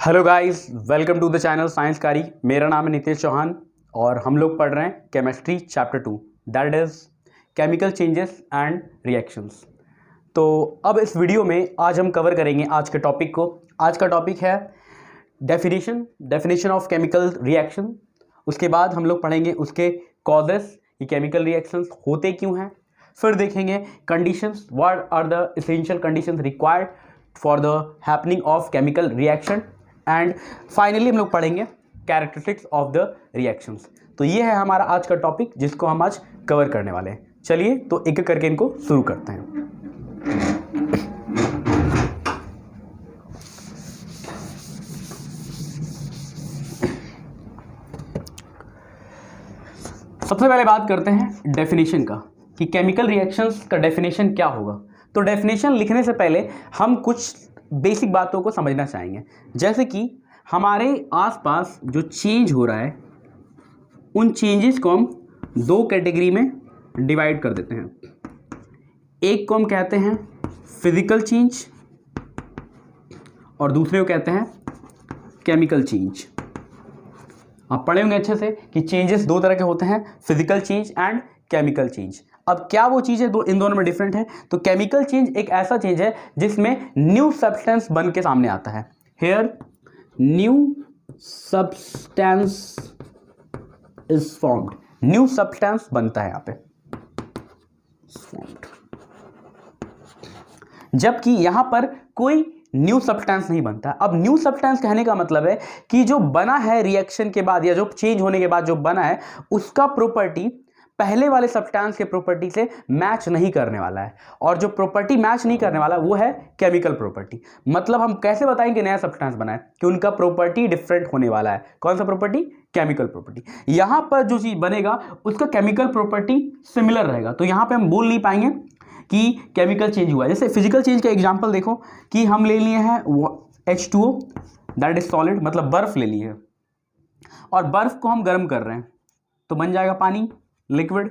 Hello guys, welcome to the channel science कारी। मेरा नाम है नितेश चौहान और हम लोग पढ़ रहे हैं chemistry chapter 2, that is chemical changes and reactions. तो अब इस वीडियो में आज हम कवर करेंगे आज के टॉपिक को। आज का टॉपिक है डेफिनेशन ऑफ केमिकल रिएक्शन। उसके बाद हम लोग पढ़ेंगे उसके कॉजेस, ये केमिकल रिएक्शंस होते क्यों हैं। फिर देखेंगे conditions, what are the essential conditions required for the happening of chemical reaction, and finally हम लोग पढ़ेंगे कैरेक्टरिस्टिक्स ऑफ द रिएक्शंस। तो ये है हमारा आज का टॉपिक जिसको हम आज कवर करने वाले हैं। चलिए तो एक एक करके इनको शुरू करते हैं। सबसे पहले बात करते हैं डेफिनेशन का कि केमिकल रिएक्शंस का डेफिनेशन क्या होगा। तो डेफिनेशन लिखने से पहले हम कुछ बेसिक बातों को समझना चाहेंगे, जैसे कि हमारे आसपास जो चेंज हो रहा है उन चेंजेस को हम दो कैटेगरी में डिवाइड कर देते हैं। एक को हम कहते हैं फिजिकल चेंज और दूसरे को कहते हैं केमिकल चेंज। आप पढ़े होंगे अच्छे से कि चेंजेस दो तरह के होते हैं, physical change and chemical change. अब क्या वो चीज़ है इन दोनों में डिफरेंट है। तो केमिकल चेंज एक ऐसा चेंज है जिसमें न्यू सब्सटेंस बन के सामने आता है। Here new substance is formed, new substance बनता है यहाँ पे, जबकि यहां पर कोई न्यू सब्सटेंस नहीं बनता। अब न्यू सब्सटेंस कहने का मतलब है कि जो बना है रिएक्शन के बाद या जो चेंज होने के बाद जो बना है उसका प्रॉपर्टी पहले वाले सब्सटेंस के प्रॉपर्टी से मैच नहीं करने वाला है, और जो प्रॉपर्टी मैच नहीं करने वाला वो है केमिकल प्रॉपर्टी। मतलब हम कैसे बताएं कि नया सब्सटेंस बना है, कि उनका प्रॉपर्टी डिफरेंट होने वाला है। कौन सा प्रॉपर्टी? Chemical property. यहां पर जो चीज बनेगा उसका केमिकल प्रॉपर्टी सिमिलर रहेगा, तो यहां पर हम बोल नहीं पाएंगे कि केमिकल चेंज हुआ है। जैसे फिजिकल चेंज का एग्जांपल देखो कि हम ले लिए हैं H2O, दैट इज सॉलिड, मतलब बर्फ ले लिए है और बर्फ को हम गर्म कर रहे हैं तो बन जाएगा पानी, लिक्विड।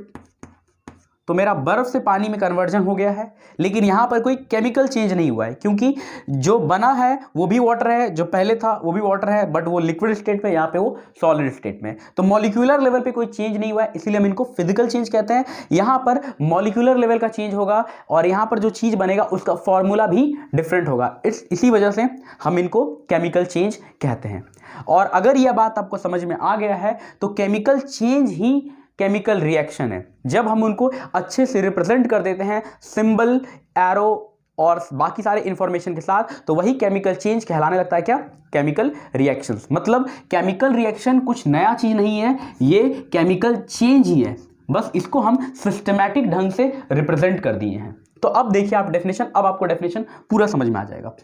तो मेरा बर्फ से पानी में कन्वर्जन हो गया है, लेकिन यहां पर कोई केमिकल चेंज नहीं हुआ है, क्योंकि जो बना है वो भी वाटर है, जो पहले था वो भी वाटर है, बट वो लिक्विड स्टेट में, यहां पे वो सॉलिड स्टेट में। तो मॉलिक्यूलर लेवल पे कोई चेंज नहीं हुआ है, इसीलिए हम इनको फिजिकल चेंज कहते हैं। यहां पर मॉलिक्यूलर लेवल का चेंज होगा और यहां पर जो चीज बनेगा उसका फॉर्मूला भी डिफरेंट होगा, इसी वजह से हम इनको केमिकल चेंज कहते हैं। और अगर यह बात आपको समझ में आ गया है तो केमिकल चेंज ही केमिकल रिएक्शन है। जब हम उनको अच्छे से रिप्रेजेंट कर देते हैं सिंबल, एरो और बाकी सारे इंफॉर्मेशन के साथ, तो वही केमिकल चेंज कहलाने लगता है। क्या? Chemical reactions. मतलब केमिकल रिएक्शन कुछ नया चीज नहीं है, ये केमिकल चेंज ही है, बस इसको हम सिस्टमैटिक ढंग से रिप्रेजेंट कर दिए हैं। तो अब देखिए आप डेफिनेशन, अब आपको डेफिनेशन पूरा समझ में आ जाएगा।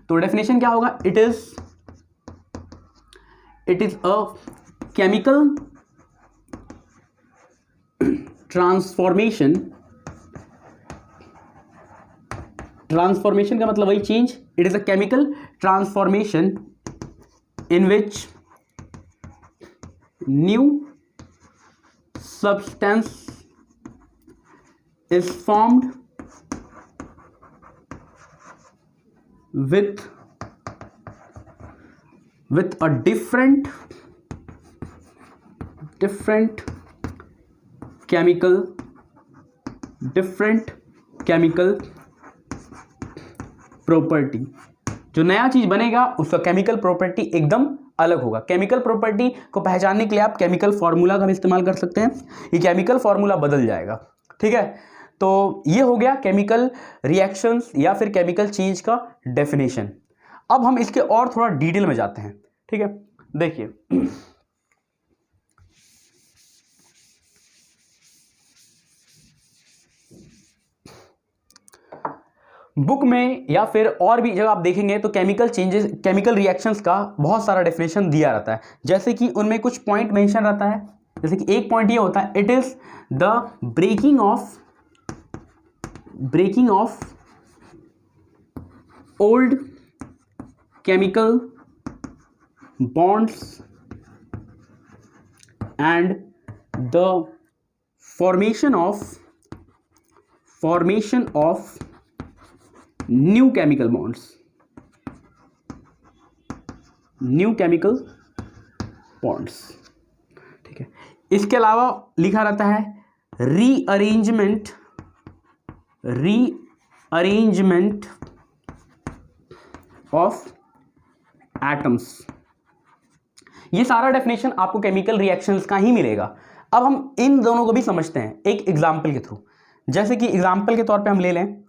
तो डेफिनेशन क्या होगा? It is a chemical transformation का मतलब वही change. It is a chemical transformation in which new substance is formed with a different chemical property. जो नया चीज बनेगा उसका केमिकल प्रॉपर्टी एकदम अलग होगा। केमिकल प्रॉपर्टी को पहचानने के लिए आप केमिकल फॉर्मूला का भी इस्तेमाल कर सकते हैं, ये केमिकल फॉर्मूला बदल जाएगा। ठीक है, तो ये हो गया केमिकल रिएक्शंस या फिर केमिकल चेंज का डेफिनेशन। अब हम इसके और थोड़ा डिटेल में जाते हैं। ठीक है, देखिए बुक में या फिर और भी जगह आप देखेंगे तो केमिकल चेंजेस, केमिकल रिएक्शंस का बहुत सारा डेफिनेशन दिया रहता है। जैसे कि उनमें कुछ पॉइंट मेंशन रहता है, जैसे कि एक पॉइंट ये होता है, it is the breaking of old chemical bonds and the formation of new chemical bonds. New chemical bonds, ठीक है। इसके अलावा लिखा रहता है रीअरेंजमेंट ऑफ एटम्स। ये सारा डेफिनेशन आपको केमिकल रिएक्शंस का ही मिलेगा। अब हम इन दोनों को भी समझते हैं एक एग्जाम्पल के थ्रू। जैसे कि एग्जाम्पल के तौर पे हम ले लें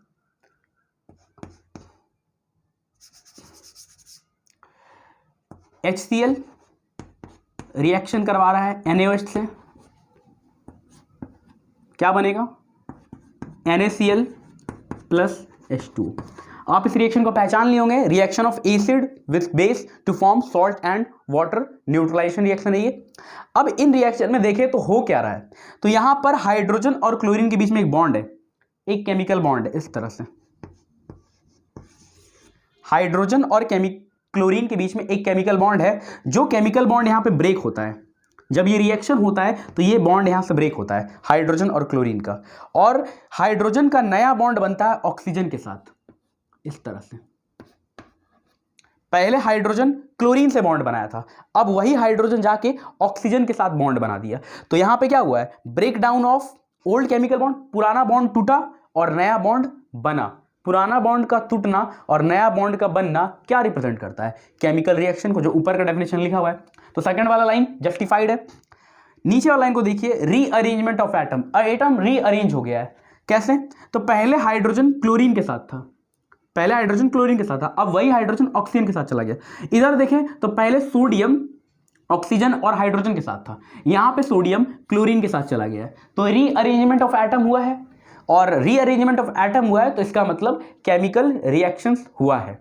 HCl रिएक्शन करवा रहा है NaOH से, क्या बनेगा NaCl प्लस H2। आप इस रिएक्शन को पहचान लिए होंगे, reaction of acid with base to form salt and water neutralization reaction है ये। अब इन रिएक्शन में देखें तो हो क्या रहा है, तो यहां पर हाइड्रोजन और क्लोरीन के बीच में एक बॉन्ड है, एक केमिकल बॉन्ड है इस तरह से। हाइड्रोजन और क्लोरीन के बीच में एक केमिकल बॉन्ड है, जो केमिकल बॉन्ड यहां पे ब्रेक होता है। जब ये रिएक्शन होता है तो ये बॉन्ड यहां से ब्रेक होता है हाइड्रोजन और क्लोरीन का, और हाइड्रोजन का नया बॉन्ड बनता है ऑक्सीजन के साथ इस तरह से। पहले हाइड्रोजन क्लोरीन से बॉन्ड बनाया था, अब वही हाइड्रोजन जाके ऑक्सीजन के साथ बॉन्ड बना दिया। तो यहां पे क्या हुआ है, break down of old chemical bond, पुराना बॉन्ड टूटा और नया बॉन्ड बना। पुराना बॉन्ड का टूटना और नया बॉन्ड का बनना क्या रिप्रेजेंट करता है, केमिकल रिएक्शन को, जो ऊपर का डेफिनेशन लिखा हुआ है। तो सेकंड वाला लाइन जस्टिफाइड है। नीचे वाला लाइन को देखिए, rearrangement of atom. Atom rearrange हो गया है, कैसे, तो पहले हाइड्रोजन क्लोरीन के साथ था, पहले हाइड्रोजन क्लोरीन के साथ था, अब वही हाइड्रोजन ऑक्सीजन के साथ चला गया। इधर देखें तो पहले सोडियम ऑक्सीजन और हाइड्रोजन के साथ था, यहां पे सोडियम क्लोरीन के साथ चला गया है। तो रीअरेंजमेंट ऑफ एटम हुआ है, और रीअरेंजमेंट ऑफ एटम हुआ है तो इसका मतलब केमिकल रिएक्शंस हुआ है,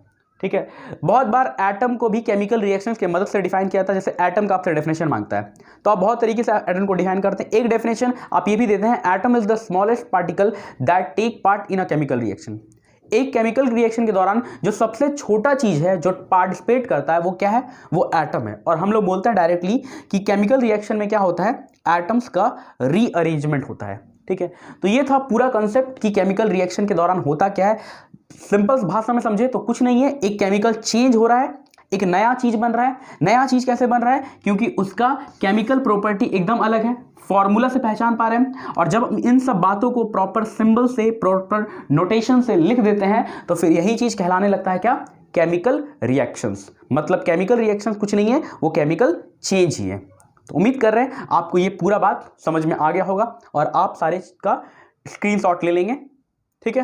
ठीक है। बहुत बार एटम को भी केमिकल रिएक्शंस की मदद से डिफाइन किया था, जैसे एटम का आपसे डेफिनेशन मांगता है तो आप बहुत तरीके से एटम को डिफाइन करते हैं। एक डेफिनेशन आप ये भी देते हैं, atom is the smallest particle that take part in a chemical reaction. एक केमिकल रिएक्शन के दौरान जो सबसे छोटा चीज है जो पार्टिसिपेट करता है वो क्या है, वो एटम है। और हम लोग बोलते हैं डायरेक्टली कि केमिकल रिएक्शन में क्या होता है, एटम्स का रीअरेंजमेंट होता है, ठीक है। तो ये था पूरा कंसेप्ट कि केमिकल रिएक्शन के दौरान होता क्या है। सिंपल भाषा में समझे तो कुछ नहीं है, एक केमिकल चेंज हो रहा है, एक नया चीज बन रहा है। नया चीज कैसे बन रहा है, क्योंकि उसका केमिकल प्रॉपर्टी एकदम अलग है, फॉर्मूला से पहचान पा रहे हैं। और जब इन सब बातों को प्रॉपर सिंबल से, प्रॉपर नोटेशन से लिख देते हैं तो फिर यही चीज कहलाने लगता है क्या, केमिकल रिएक्शंस। मतलब केमिकल रिएक्शंस कुछ नहीं है, वो केमिकल चेंज ही है। तो उम्मीद कर रहे हैं आपको ये पूरा बात समझ में आ गया होगा और आप सारे का स्क्रीनशॉट ले लेंगे, ठीक है।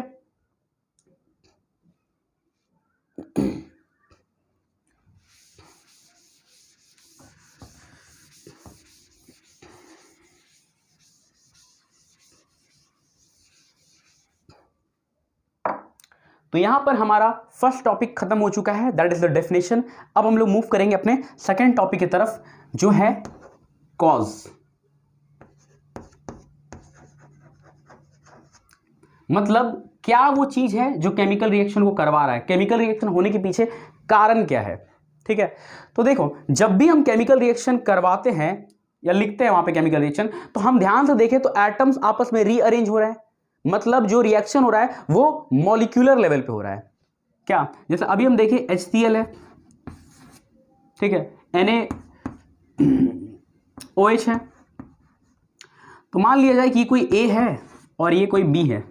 तो यहां पर हमारा फर्स्ट टॉपिक खत्म हो चुका है, दैट इज द डेफिनेशन। अब हम लोग मूव करेंगे अपने सेकंड टॉपिक की तरफ, जो है कॉज। मतलब क्या वो चीज है जो केमिकल रिएक्शन को करवा रहा है, केमिकल रिएक्शन होने के पीछे कारण क्या है, ठीक है। तो देखो, जब भी हम केमिकल रिएक्शन करवाते हैं या लिखते हैं वहां पे केमिकल रिएक्शन, तो हम ध्यान से देखें तो एटम्स आपस में रीअरेंज हो रहे हैं। मतलब जो रिएक्शन हो रहा है वो मॉलिक्यूलर लेवल पे हो रहा है। क्या, जैसे अभी हम देखें HCl है, ठीक है, NaOH है। तो मान लिया जाए कि कोई A है और ये कोई B है,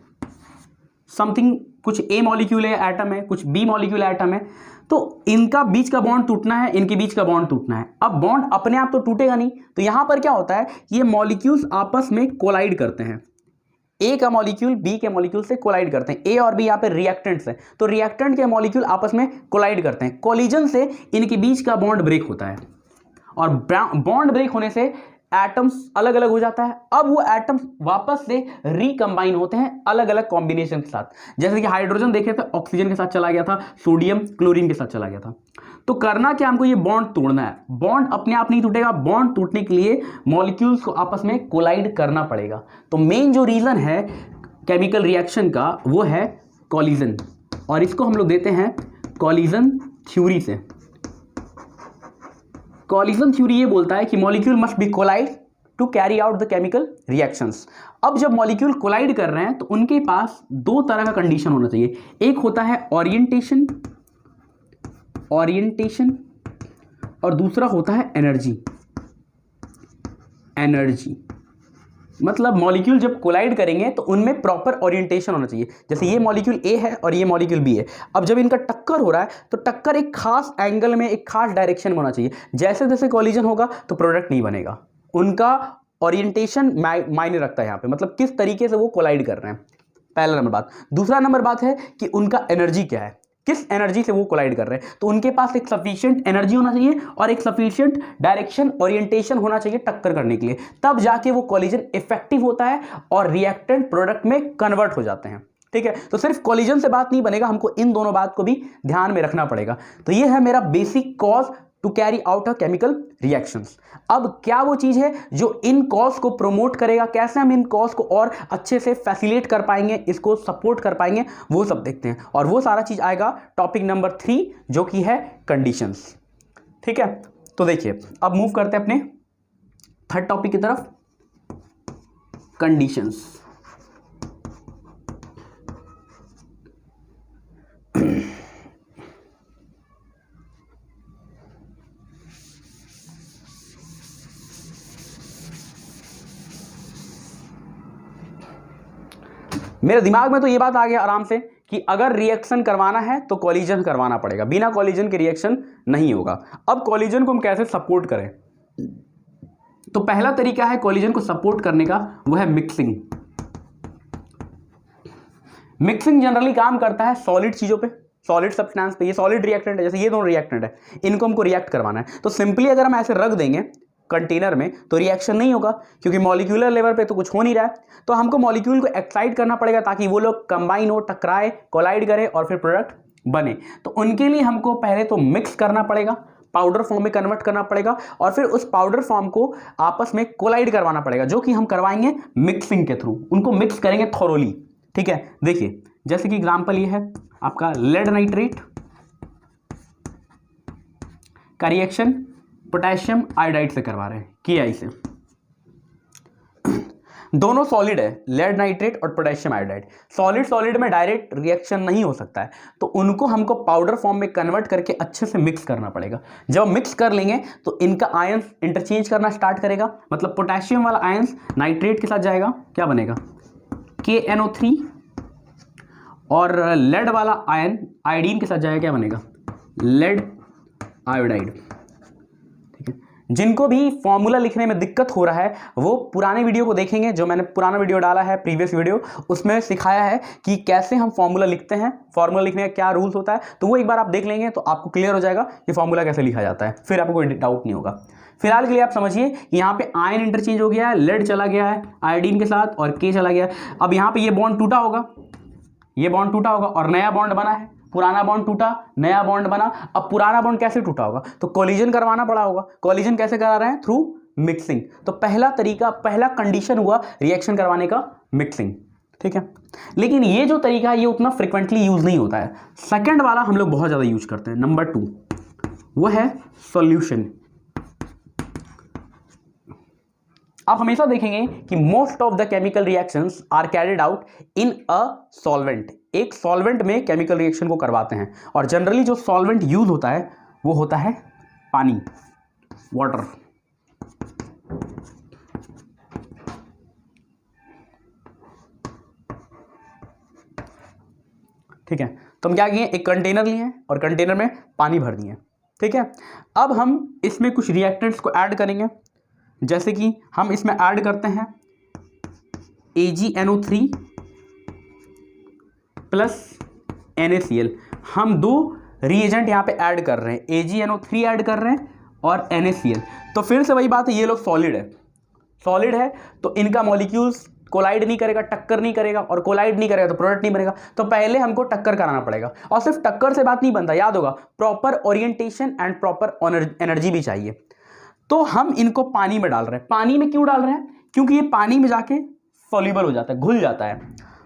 समथिंग कुछ A मॉलिक्यूल है, एटम है, कुछ B मॉलिक्यूल एटम है। तो इनका बीच का बॉन्ड टूटना है, इनके बीच का बॉन्ड टूटना है। अब बॉन्ड अपने आप तो टूटेगा नहीं, तो यहां पर क्या होता है, ये मॉलिक्यूल्स आपस में कोलाइड करते हैं। ए का मॉलिक्यूल बी के मॉलिक्यूल से कोलाइड करते हैं। ए और बी यहाँ पे रिएक्टेंट्स हैं, तो रिएक्टेंट के मॉलिक्यूल आपस में कोलाइड करते हैं। कोलिजन से इनके बीच का बॉन्ड ब्रेक होता है, और बॉन्ड ब्रेक होने से एटम्स अलग अलग हो जाता है। अब वो एटम्स वापस से रिकंबाइन होते हैं अलग अलग कॉम्बिनेशन के साथ। जैसे कि हाइड्रोजन देखे तो ऑक्सीजन के साथ चला गया था, सोडियम क्लोरीन के साथ चला गया था। तो करना क्या, हमको ये बॉन्ड तोड़ना है। बॉन्ड अपने आप नहीं टूटेगा, बॉन्ड टूटने के लिए मॉलिक्यूल्स को आपस में कोलाइड करना पड़ेगा। तो मेन जो रीजन है केमिकल रिएक्शन का वो है कोलिजन, और इसको हम लोग देते हैं कोलिजन थ्योरी से। कोलिजन थ्योरी ये बोलता है कि molecule must be collide to carry out the chemical reactions. अब जब मॉलिक्यूल कोलाइड कर रहे हैं तो उनके पास दो तरह का कंडीशन होना चाहिए। एक होता है ओरिएंटेशन और दूसरा होता है एनर्जी। एनर्जी मतलब मॉलिक्यूल जब कोलाइड करेंगे तो उनमें प्रॉपर ओरिएंटेशन होना चाहिए। जैसे ये मॉलिक्यूल ए है और ये मॉलिक्यूल बी है, अब जब इनका टक्कर हो रहा है तो टक्कर एक खास एंगल में, एक खास डायरेक्शन में होना चाहिए। जैसे जैसे कोलिजन होगा तो प्रोडक्ट नहीं बनेगा। उनका ओरिएंटेशन मायने रखता है यहाँ पे, मतलब किस तरीके से वो कोलाइड कर रहे हैं, पहला नंबर बात। दूसरा नंबर बात है कि उनका एनर्जी क्या है, किस एनर्जी से वो कोलाइड कर रहे हैं। तो उनके पास एक सफिशिएंट एनर्जी होना चाहिए और एक सफिशिएंट डायरेक्शन ओरिएंटेशन होना चाहिए टक्कर करने के लिए, तब जाके वो कोलिजन इफेक्टिव होता है और रिएक्टेंट प्रोडक्ट में कन्वर्ट हो जाते हैं। ठीक है, तो सिर्फ कोलिजन से बात नहीं बनेगा, हमको इन दोनों बात को भी ध्यान में रखना पड़ेगा। तो ये है मेरा basic cause to carry out a chemical reactions. अब क्या वो चीज है जो इन कॉज को प्रोमोट करेगा, कैसे हम इन कॉज को और अच्छे से फैसिलिटेट कर पाएंगे, इसको सपोर्ट कर पाएंगे, वो सब देखते हैं। और वो सारा चीज आएगा टॉपिक नंबर 3 जो कि है कंडीशंस। ठीक है, तो देखिए अब मूव करते हैं अपने थर्ड टॉपिक की तरफ, कंडीशंस। मेरे दिमाग में तो ये बात आ गया आराम से कि अगर रिएक्शन करवाना है तो कोलिजन करवाना पड़ेगा, बिना कोलिजन के रिएक्शन नहीं होगा। अब कोलिजन को हम कैसे सपोर्ट करें? तो पहला तरीका है कोलिजन को सपोर्ट करने का, वो है मिक्सिंग। मिक्सिंग जनरली काम करता है सॉलिड चीजों पे, सॉलिड सब्सटेंस पे। ये सॉलिड रिएक्टेंट है, जैसे ये दोनों रिएक्टेंट है, इनको हमको रिएक्ट करवाना है। तो सिंपली अगर हम ऐसे रख देंगे कंटेनर में तो रिएक्शन नहीं होगा, क्योंकि मॉलिक्यूलर लेवल पे तो कुछ हो नहीं रहा है। तो हमको मॉलिक्यूल को एक्साइट करना पड़ेगा ताकि वो लोग कंबाइन हो, टकराए, कोलाइड करे और फिर प्रोडक्ट बने। तो उनके लिए हमको पहले तो मिक्स करना पड़ेगा, पाउडर फॉर्म में कन्वर्ट करना पड़ेगा और फिर उस पाउडर फॉर्म को आपस में कोलाइड करवाना पड़ेगा, जो कि हम करवाएंगे मिक्सिंग के थ्रू। उनको मिक्स करेंगे थोरोली। ठीक है, देखिए जैसे कि एग्जाम्पल ये है आपका लेड नाइट्रेट का रिएक्शन पोटेशियम आयोडाइड से करवा रहे हैं, KI से। दोनों सॉलिड है, लेड नाइट्रेट और पोटेशियम आयोडाइड। सॉलिड सॉलिड में डायरेक्ट रिएक्शन नहीं हो सकता है, तो उनको हमको पाउडर फॉर्म में कन्वर्ट करके अच्छे से मिक्स करना पड़ेगा। जब मिक्स कर लेंगे तो इनका आयंस इंटरचेंज करना स्टार्ट करेगा, मतलब पोटेशियम वाला आयंस नाइट्रेट के साथ जाएगा, क्या बनेगा KNO3, और लेड वाला आयन आयोडीन के साथ जाएगा, क्या बनेगा लेड आयोडाइड। जिनको भी फॉर्मूला लिखने में दिक्कत हो रहा है वो पुराने वीडियो को देखेंगे, जो मैंने पुराना वीडियो डाला है, प्रीवियस वीडियो, उसमें सिखाया है कि कैसे हम फॉर्मूला लिखते हैं, फॉर्मूला लिखने का क्या रूल्स होता है। तो वो एक बार आप देख लेंगे तो आपको क्लियर हो जाएगा कि फॉर्मूला कैसे लिखा जाता है, फिर आपको कोई डाउट नहीं होगा। फिलहाल के लिए आप समझिए कि यहाँ पे आयन इंटरचेंज हो गया है, लेड चला गया है आयोडीन के साथ और K चला गया है। अब यहाँ पे ये बॉन्ड टूटा होगा, ये बॉन्ड टूटा होगा और नया बॉन्ड बना है, पुराना बॉन्ड टूटा, नया बॉन्ड बना। अब पुराना बॉन्ड कैसे टूटा होगा? तो कोलिजन करवाना पड़ा होगा। कोलिजन कैसे करा रहे हैं? Through mixing. तो पहला तरीका, पहला कंडीशन हुआ रिएक्शन करवाने का, मिक्सिंग। ठीक है, लेकिन ये जो तरीका है ये उतना फ्रिक्वेंटली यूज नहीं होता है। सेकंड वाला हम लोग बहुत ज्यादा यूज करते हैं, नंबर 2, वो है सॉल्यूशन। आप हमेशा देखेंगे कि most of the chemical reactions are carried out in a solvent. एक सॉल्वेंट में केमिकल रिएक्शन को करवाते हैं और जनरली जो सॉल्वेंट यूज होता है वो होता है पानी, वाटर। ठीक है, तो हम क्या किए, एक कंटेनर लिए हैं और कंटेनर में पानी भर दिए। ठीक है, अब हम इसमें कुछ रिएक्टेंट्स को ऐड करेंगे, जैसे कि हम इसमें ऐड करते हैं AgNO3 प्लस NaCl। हम दो रिएजेंट यहाँ पे ऐड कर रहे हैं, AgNO3 ऐड कर रहे हैं और NaCl। तो फिर से वही बात है, ये लोग सॉलिड है, सॉलिड है तो इनका मॉलिक्यूल्स कोलाइड नहीं करेगा, टक्कर नहीं करेगा, और कोलाइड नहीं करेगा तो प्रोडक्ट नहीं बनेगा। तो पहले हमको टक्कर कराना पड़ेगा, और सिर्फ टक्कर से बात नहीं बनता, याद होगा proper orientation and proper energy भी चाहिए। तो हम इनको पानी में डाल रहे हैं। पानी में क्यों डाल रहे हैं? क्योंकि ये पानी में जाके सॉल्युबल हो जाता है, घुल जाता है।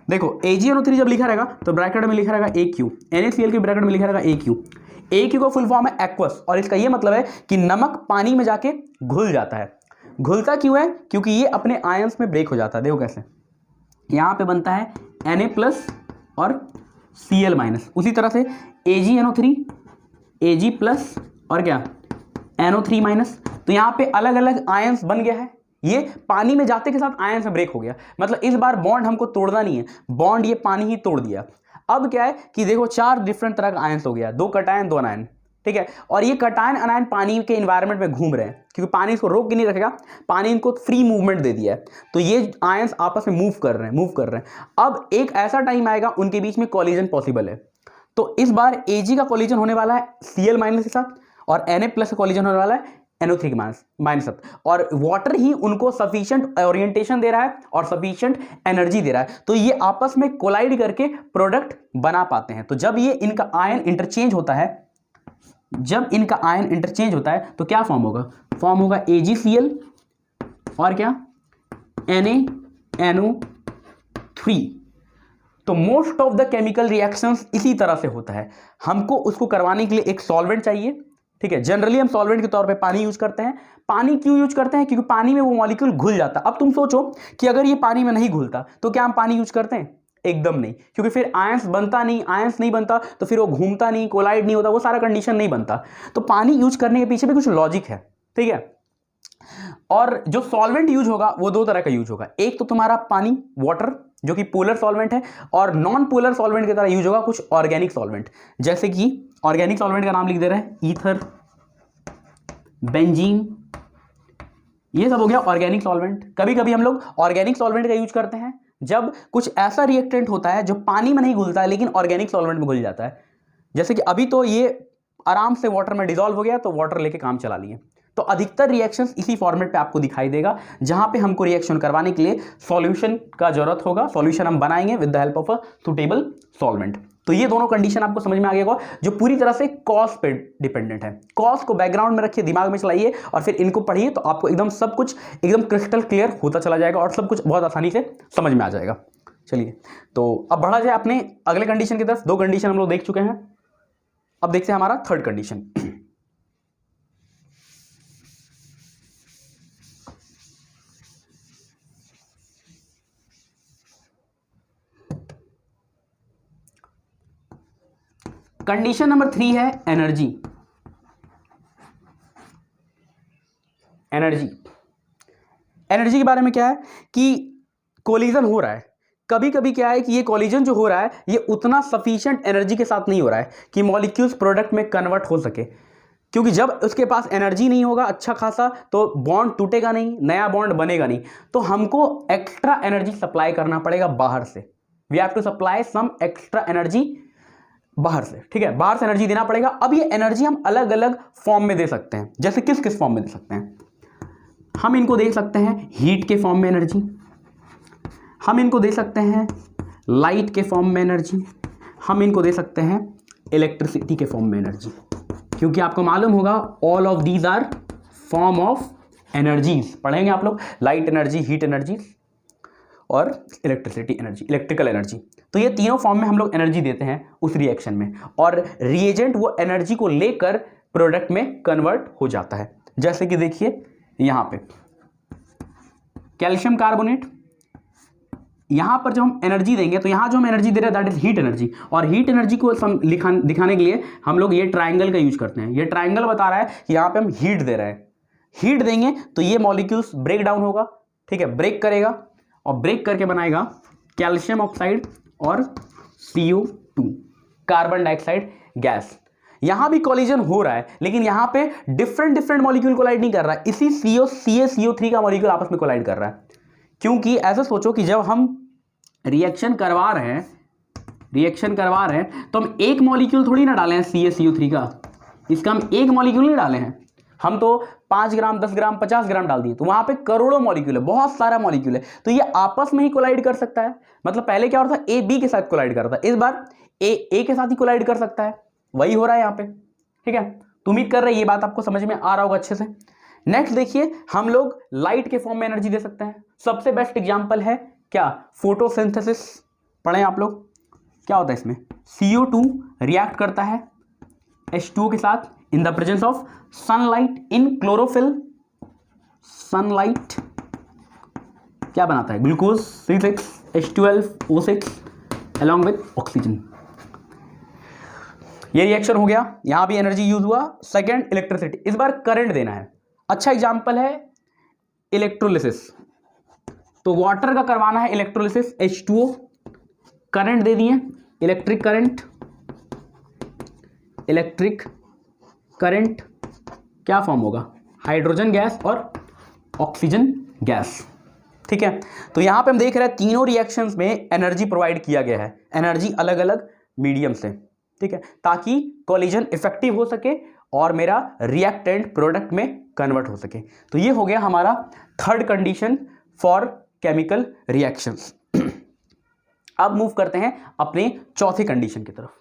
देखो AgNO3 जब लिखा रहेगा तो ब्रैकेट में लिखा रहेगा AQ, NaCl के ब्रैकेट में लिखा रहेगा AQ। AQ का फुल फॉर्म है एक्वस, और इसका ये मतलब है कि नमक पानी में जाके घुल जाता है। घुलता क्यों है? क्योंकि ये अपने आयंस में ब्रेक हो जाता है। देखो कैसे, यहाँ पे बनता है Na+ और Cl-। उसी तरह से AgNO3 Ag+ और क्या NO3 माइनस। तो यहाँ पे अलग अलग आयंस बन गया है, ये पानी में जाते के साथ आयन से ब्रेक हो गया, मतलब इस बार बॉन्ड हमको तोड़ना नहीं है, बॉन्ड ये पानी ही तोड़ दिया। अब क्या है कि देखो 4 डिफरेंट तरह का आयंस हो गया, 2 कटायन 2 अनायन, ठीक है। और ये कटायन अनायन पानी के इन्वायरमेंट में घूम रहे हैं, क्योंकि पानी इसको रोक के नहीं रखेगा, पानी इनको फ्री मूवमेंट दे दिया है, तो ये आयंस आपस में मूव कर रहे हैं। अब एक ऐसा टाइम आएगा उनके बीच में कॉलिजन पॉसिबल है, तो इस बार Ag का कॉलिजन होने वाला है Cl माइनस के साथ, और Na+ का कॉलिजन होने वाला है NO3 के माइनस साथ, और वाटर ही उनको सफिशिएंट ओरिएंटेशन दे रहा है और सफिशिएंट एनर्जी दे रहा है, तो ये आपस में कोलाइड करके प्रोडक्ट बना पाते हैं। तो जब ये इनका आयन इंटरचेंज होता है, तो क्या फॉर्म होगा AgCl और क्या NaNO3। तो most of the chemical reactions इसी तरह से होता है। हमको उसको करवाने के लिए एक सॉल्वेंट चाहिए, ठीक है। जनरली हम सॉल्वेंट के तौर पे पानी यूज करते हैं। पानी क्यों यूज करते हैं? क्योंकि पानी में वो मॉलिक्यूल घुल जाता है। अब तुम सोचो कि अगर ये पानी में नहीं घुलता तो क्या हम पानी यूज करते हैं? एकदम नहीं, क्योंकि फिर आयंस नहीं बनता तो फिर वो घूमता नहीं, कोलाइड नहीं होता, वो सारा कंडीशन नहीं बनता। तो पानी यूज करने के पीछे भी कुछ लॉजिक है, ठीक है। और जो सॉल्वेंट यूज होगा वो 2 तरह का यूज होगा, एक तो तुम्हारा पानी वाटर जो कि पोलर सॉल्वेंट है, और नॉन पोलर सॉल्वेंट की तरह यूज होगा कुछ ऑर्गेनिक सॉल्वेंट, जैसे कि ऑर्गेनिक सॉल्वेंट का नाम लिख दे रहे हैं ईथर, बेंजीन, ये सब हो गया ऑर्गेनिक सॉल्वेंट। कभी कभी हम लोग ऑर्गेनिक सॉल्वेंट का यूज करते हैं जब कुछ ऐसा रिएक्टेंट होता है जो पानी में नहीं घुलता है लेकिन ऑर्गेनिक सॉल्वेंट में घुल जाता है, जैसे कि अभी तो ये आराम से वाटर में डिसॉल्व हो गया तो वाटर लेके काम चला लिए। तो अधिकतर रिएक्शंस इसी फॉर्मेट पे आपको दिखाई देगा, जहां पे हमको रिएक्शन करवाने के लिए सॉल्यूशन का जरूरत होगा, सॉल्यूशन हम बनाएंगे with the help of a suitable solvent. तो ये दोनों कंडीशन आपको समझ में आ गया होगा, जो पूरी तरह से कॉज पे डिपेंडेंट है। कॉज को बैकग्राउंड में रखिए, दिमाग में चलाइए और फिर इनको पढ़िए, तो आपको एकदम सब कुछ एकदम क्रिस्टल क्लियर होता चला जाएगा और सब कुछ बहुत आसानी से समझ में आ जाएगा। चलिए तो अब बढ़ा जाए अपने अगले कंडीशन की तरफ। 2 कंडीशन हम लोग देख चुके हैं, अब देखते हैं हमारा थर्ड कंडीशन। कंडीशन नंबर 3 है एनर्जी। एनर्जी के बारे में क्या है कि कोलिजन हो रहा है, कभी कभी क्या है कि ये कोलिजन जो हो रहा है ये उतना सफिशिएंट एनर्जी के साथ नहीं हो रहा है कि मॉलिक्यूल्स प्रोडक्ट में कन्वर्ट हो सके, क्योंकि जब उसके पास एनर्जी नहीं होगा अच्छा खासा तो बॉन्ड टूटेगा नहीं, नया बॉन्ड बनेगा नहीं, तो हमको एक्स्ट्रा एनर्जी सप्लाई करना पड़ेगा बाहर से। We have to supply some extra energy बाहर से, ठीक है, बाहर से एनर्जी देना पड़ेगा। अब ये एनर्जी हम अलग अलग फॉर्म में दे सकते हैं, जैसे किस किस फॉर्म में दे सकते हैं? हम इनको दे सकते हैं हीट के फॉर्म में एनर्जी, हम इनको दे सकते हैं लाइट के फॉर्म में एनर्जी, हम इनको दे सकते हैं इलेक्ट्रिसिटी के फॉर्म में एनर्जी, क्योंकि आपको मालूम होगा all of these are form of energies. पढ़ेंगे आप लोग लाइट एनर्जी, हीट एनर्जी और इलेक्ट्रिसिटी एनर्जी, इलेक्ट्रिकल एनर्जी। तो ये तीनों फॉर्म में हम लोग एनर्जी देते हैं उस रिएक्शन में, और रिएजेंट वो एनर्जी को लेकर प्रोडक्ट में कन्वर्ट हो जाता है। जैसे कि देखिए यहां पे कैल्शियम कार्बोनेट, यहां पर जब हम एनर्जी देंगे तो यहां जो हम एनर्जी दे रहे हैं दैट इज हीट एनर्जी, और हीट एनर्जी को दिखाने के लिए हम लोग ये ट्राइंगल का यूज करते हैं। ये ट्राइंगल बता रहा है कि यहां पे हम हीट दे रहे हैं, हीट देंगे तो ये मॉलिक्यूल्स ब्रेक डाउन होगा, ठीक है, ब्रेक करेगा और ब्रेक करके बनाएगा कैल्शियम ऑक्साइड और CO2 कार्बन डाइऑक्साइड गैस। यहां भी कोलिजन हो रहा है लेकिन यहां पे डिफरेंट मॉलिक्यूल कोलाइड नहीं कर रहा है, इसी CO3 का मॉलिक्यूल आपस में कोलाइड कर रहा है। क्योंकि ऐसा सोचो कि जब हम रिएक्शन करवा रहे हैं तो हम एक मॉलिक्यूल थोड़ी ना डाले हैं CO3 का, इसका हम एक मॉलिक्यूल नहीं डाले हैं, हम तो 5 ग्राम 10 ग्राम 50 ग्राम डाल दिए, तो वहां पे करोड़ों मॉलिक्यूल है, बहुत सारा मॉलिक्यूल है, तो ये आपस में ही कोलाइड कर सकता है। मतलब पहले क्या होता था A B के साथ कोलाइड करता था, इस बार A के साथ ही कोलाइड कर सकता है, वही हो रहा है यहाँ पे, ठीक है। तो उम्मीद कर रहे हैं ये बात आपको समझ में आ रहा होगा अच्छे से। नेक्स्ट देखिए हम लोग लाइट के फॉर्म में एनर्जी दे सकते हैं। सबसे बेस्ट एग्जांपल है क्या? फोटोसिंथेसिस। पढ़ें आप लोग, क्या होता है इसमें? CO2 रिएक्ट करता है H2O के साथ in the presence of sunlight in chlorophyll. Sunlight क्या बनाता है? Glucose C6H12O6 along with oxygen. ये रिएक्शन हो गया, यहां भी एनर्जी यूज हुआ। सेकंड इलेक्ट्रिसिटी, इस बार करंट देना है। अच्छा एग्जांपल है इलेक्ट्रोलिसिस, तो वाटर का करवाना है इलेक्ट्रोलिसिस, H2O, करंट दे दिए, इलेक्ट्रिक करंट। इलेक्ट्रिक करंट क्या फॉर्म होगा, हाइड्रोजन गैस और ऑक्सीजन गैस। ठीक है, तो यहां पे हम देख रहे हैं तीनों रिएक्शंस में एनर्जी प्रोवाइड किया गया है, एनर्जी अलग अलग मीडियम से। ठीक है, ताकि कोलिजन इफेक्टिव हो सके और मेरा रिएक्टेंट प्रोडक्ट में कन्वर्ट हो सके। तो ये हो गया हमारा third condition for chemical reactions. अब मूव करते हैं अपने चौथे कंडीशन की तरफ।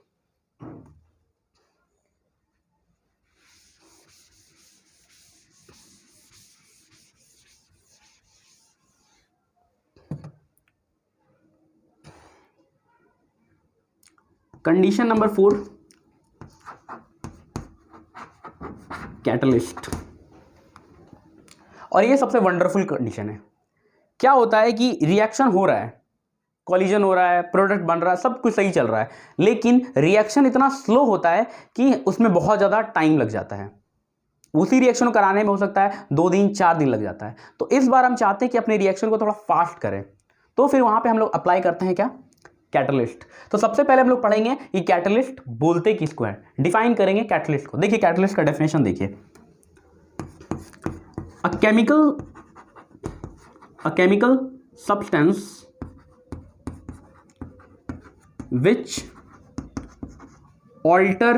Condition number 4, catalyst. और ये सबसे वंडरफुल कंडीशन है। क्या होता है कि रिएक्शन हो रहा है, कॉलिजन हो रहा है, प्रोडक्ट बन रहा है, सब कुछ सही चल रहा है, लेकिन रिएक्शन इतना स्लो होता है कि उसमें बहुत ज़्यादा टाइम लग जाता है। उसी रिएक्शन को कराने में हो सकता है 2 दिन 4 दिन लग जाता है। तो इस बार हम चाहते हैं कि अपने रिएक्शन को थोड़ा फास्ट करें, तो फिर वहाँ पे हम लोग अप्लाई करते हैं क्या, कैटलिस्ट। तो सबसे पहले हम लोग पढ़ेंगे कि कैटलिस्ट बोलते किसको है, डिफाइन करेंगे कैटलिस्ट को। देखिए कैटलिस्ट का डेफिनेशन देखिए, a chemical substance which alter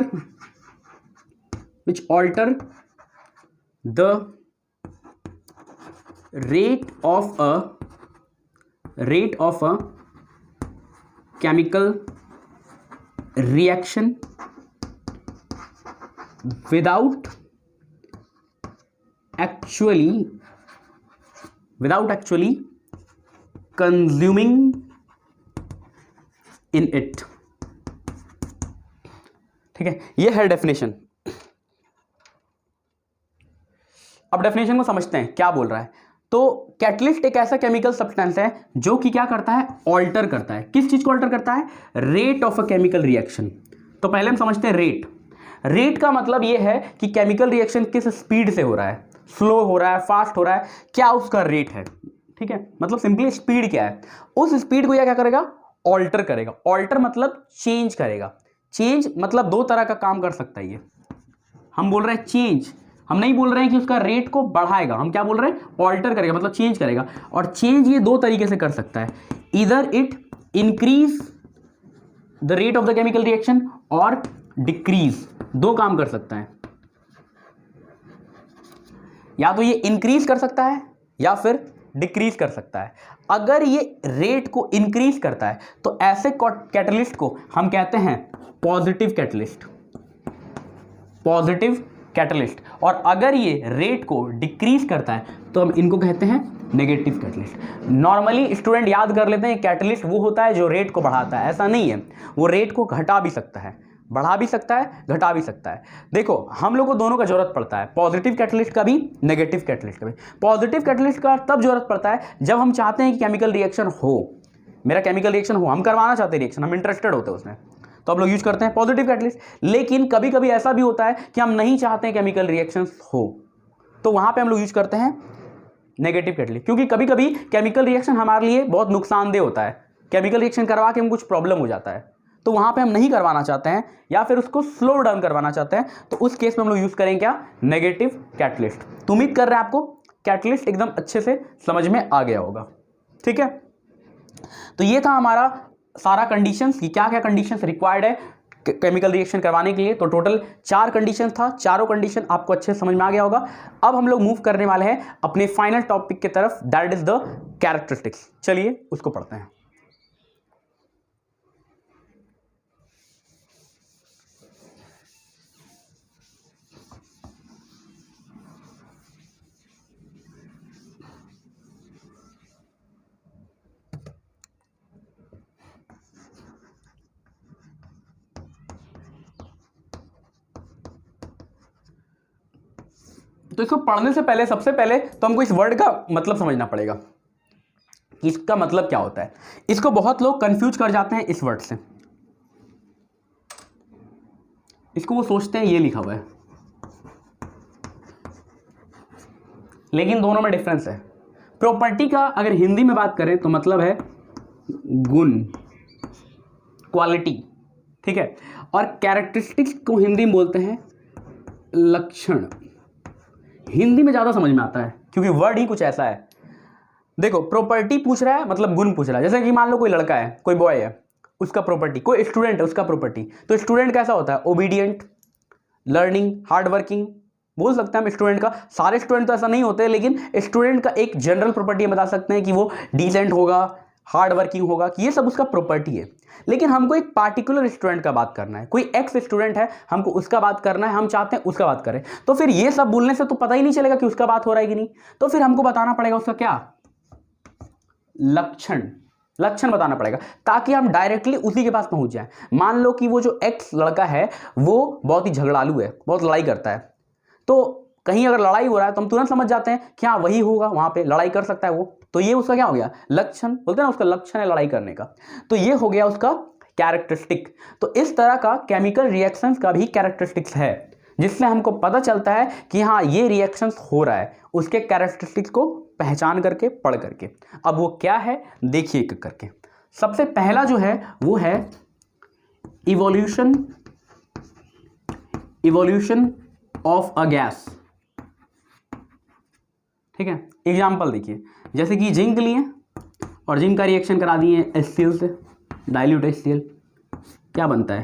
the rate of a chemical reaction without actually consuming in it। ठीक है, ये है डेफिनेशन। अब डेफिनेशन को समझते हैं क्या बोल रहा है। तो कैटलिस्ट एक ऐसा केमिकल सब्सटेंस है जो कि क्या करता है, ऑल्टर करता है। किस चीज को ऑल्टर करता है, rate of a chemical reaction. तो पहले हम समझते हैं रेट। रेट का मतलब ये है कि केमिकल रिएक्शन किस स्पीड से हो रहा है, स्लो हो रहा है, फास्ट हो रहा है, क्या उसका रेट है। ठीक है, मतलब सिंपली स्पीड क्या है, उस स्पीड को यह क्या करेगा, ऑल्टर करेगा। ऑल्टर मतलब चेंज करेगा। चेंज मतलब 2 तरह का काम कर सकता है ये। हम बोल रहे हैं चेंज, हम नहीं बोल रहे हैं कि उसका रेट को बढ़ाएगा, हम क्या बोल रहे हैं, ऑल्टर करेगा, मतलब चेंज करेगा। और चेंज ये 2 तरीके से कर सकता है, इधर it increase the rate of the chemical reaction और डिक्रीज, 2 काम कर सकता है। या तो ये इंक्रीज कर सकता है या फिर डिक्रीज कर सकता है। अगर ये रेट को इंक्रीज करता है तो ऐसे कैटलिस्ट को हम कहते हैं पॉजिटिव कैटलिस्ट, पॉजिटिव कैटलिस्ट। और अगर ये रेट को डिक्रीज करता है तो हम इनको कहते हैं नेगेटिव कैटलिस्ट। नॉर्मली स्टूडेंट याद कर लेते हैं कैटलिस्ट वो होता है जो रेट को बढ़ाता है, ऐसा नहीं है। वो रेट को घटा भी सकता है, बढ़ा भी सकता है, घटा भी सकता है। देखो हम लोग को दोनों का जरूरत पड़ता है, पॉजिटिव कैटलिस्ट का भी, नेगेटिव कैटलिस्ट का भी। पॉजिटिव कैटलिस्ट का तब जरूरत पड़ता है जब हम चाहते हैं कि केमिकल रिएक्शन हो, मेरा केमिकल रिएक्शन हो, हम करवाना चाहते हैं रिएक्शन, हम इंटरेस्टेड होते हैं उसमें, तो हम लोग यूज करते हैं पॉजिटिव कैटलिस्ट। लेकिन कभी कभी ऐसा भी होता है कि हम नहीं चाहते हैं केमिकल रिएक्शन हो, तो वहां पर हम लोग यूज करते हैं नेगेटिव कैटलिस्ट। क्योंकि कभी कभी केमिकल रिएक्शन हमारे लिए बहुत नुकसानदेह होता है, केमिकल रिएक्शन करवा के हम कुछ प्रॉब्लम हो जाता है, तो वहां पे हम नहीं करवाना चाहते हैं या फिर उसको स्लो डाउन करवाना चाहते हैं, तो उस केस में हम लोग यूज करेंगे क्या, नेगेटिव कैटलिस्ट। तो उम्मीद कर रहे हैं आपको कैटलिस्ट एकदम अच्छे से समझ में आ गया होगा। ठीक है, तो ये था हमारा सारा कंडीशंस कि क्या क्या कंडीशंस रिक्वायर्ड है केमिकल रिएक्शन करवाने के लिए। तो टोटल 4 कंडीशन था, चारों कंडीशन आपको अच्छे से समझ में आ गया होगा। अब हम लोग मूव करने वाले हैं अपने फाइनल टॉपिक की तरफ, दैट इज द कैरेक्टरिस्टिक्स। चलिए उसको पढ़ते हैं। तो इसको पढ़ने से पहले सबसे पहले तो हमको इस वर्ड का मतलब समझना पड़ेगा कि इसका मतलब क्या होता है। इसको बहुत लोग कंफ्यूज कर जाते हैं इस वर्ड से। इसको वो सोचते हैं ये लिखा हुआ है, लेकिन दोनों में डिफरेंस है। प्रॉपर्टी का अगर हिंदी में बात करें तो मतलब है गुण, क्वालिटी, ठीक है। और कैरेक्टरिस्टिक्स को हिंदी में बोलते हैं लक्षण। हिंदी में ज़्यादा समझ में आता है क्योंकि वर्ड ही कुछ ऐसा है। देखो प्रॉपर्टी पूछ रहा है मतलब गुण पूछ रहा है। जैसे कि मान लो कोई लड़का है, कोई बॉय है, उसका प्रॉपर्टी, कोई स्टूडेंट है उसका प्रॉपर्टी। तो स्टूडेंट कैसा होता है? ओबीडियंट, लर्निंग, हार्ड वर्किंग बोल सकते हैं हम स्टूडेंट का। सारे स्टूडेंट तो ऐसा नहीं होते, लेकिन स्टूडेंट का एक जनरल प्रॉपर्टी हम बता सकते हैं कि वो डिसेंट होगा, हार्ड वर्किंग होगा, कि ये सब उसका प्रॉपर्टी है। लेकिन हमको एक पार्टिकुलर स्टूडेंट का बात करना है, कोई एक्स स्टूडेंट है, हमको उसका बात करना है, हम चाहते हैं उसका बात करें। तो फिर ये सब बोलने से तो पता ही नहीं चलेगा कि उसका बात हो रहा है कि नहीं। तो फिर हमको बताना पड़ेगा उसका क्या, लक्षण, लक्षण बताना पड़ेगा, ताकि हम डायरेक्टली उसी के पास पहुंच जाए। मान लो कि वो जो एक्स लड़का है वो बहुत ही झगड़ालू है, बहुत लड़ाई करता है। तो कहीं अगर लड़ाई हो रहा है तो हम तुरंत समझ जाते हैं कि हाँ वही होगा, वहां पे लड़ाई कर सकता है वो। तो ये उसका क्या हो गया, लक्षण। बोलते हैं ना उसका लक्षण है लड़ाई करने का। तो ये हो गया उसका कैरेक्टरिस्टिक। तो इस तरह का केमिकल रिएक्शंस का भी कैरेक्टरिस्टिक्स है, जिससे हमको पता चलता है कि हाँ ये रिएक्शंस हो रहा है, उसके कैरेक्टरिस्टिक्स को पहचान करके, पढ़ करके। अब वो क्या है देखिए एक करके। सबसे पहला जो है वो है इवोल्यूशन ऑफ अ गैस, ठीक है। एग्जाम्पल देखिए, जैसे कि जिंक लिए और जिंक का रिएक्शन करा दिए HCl से, डाइल्यूट HCl, क्या बनता है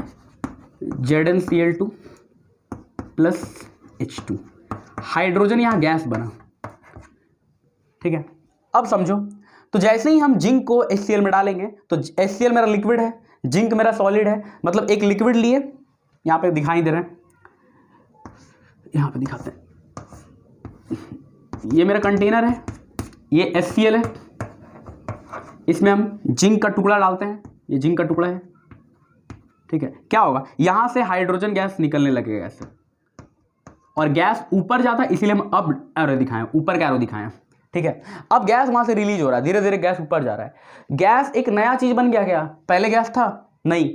ZnCl2 प्लस H2, हाइड्रोजन यहाँ गैस बना, ठीक है। अब समझो, तो जैसे ही हम जिंक को HCl में डालेंगे तो HCl मेरा लिक्विड है, जिंक मेरा सॉलिड है। मतलब एक लिक्विड लिए, यहाँ पे दिखाई दे रहे हैं, यहाँ पे दिखाते हैं, ये मेरा कंटेनर है, ये HCl है, इसमें हम जिंक का टुकड़ा डालते हैं, ये जिंक का टुकड़ा है, ठीक है। क्या होगा, यहां से हाइड्रोजन गैस निकलने लगेगा ऐसे, और गैस ऊपर जाता है, इसीलिए हम अब एरो दिखाएं, ऊपर का एरो दिखाएं, ठीक है। अब गैस वहां से रिलीज हो रहा है, धीरे धीरे गैस ऊपर जा रहा है। गैस एक नया चीज बन गया क्या? पहले गैस था नहीं,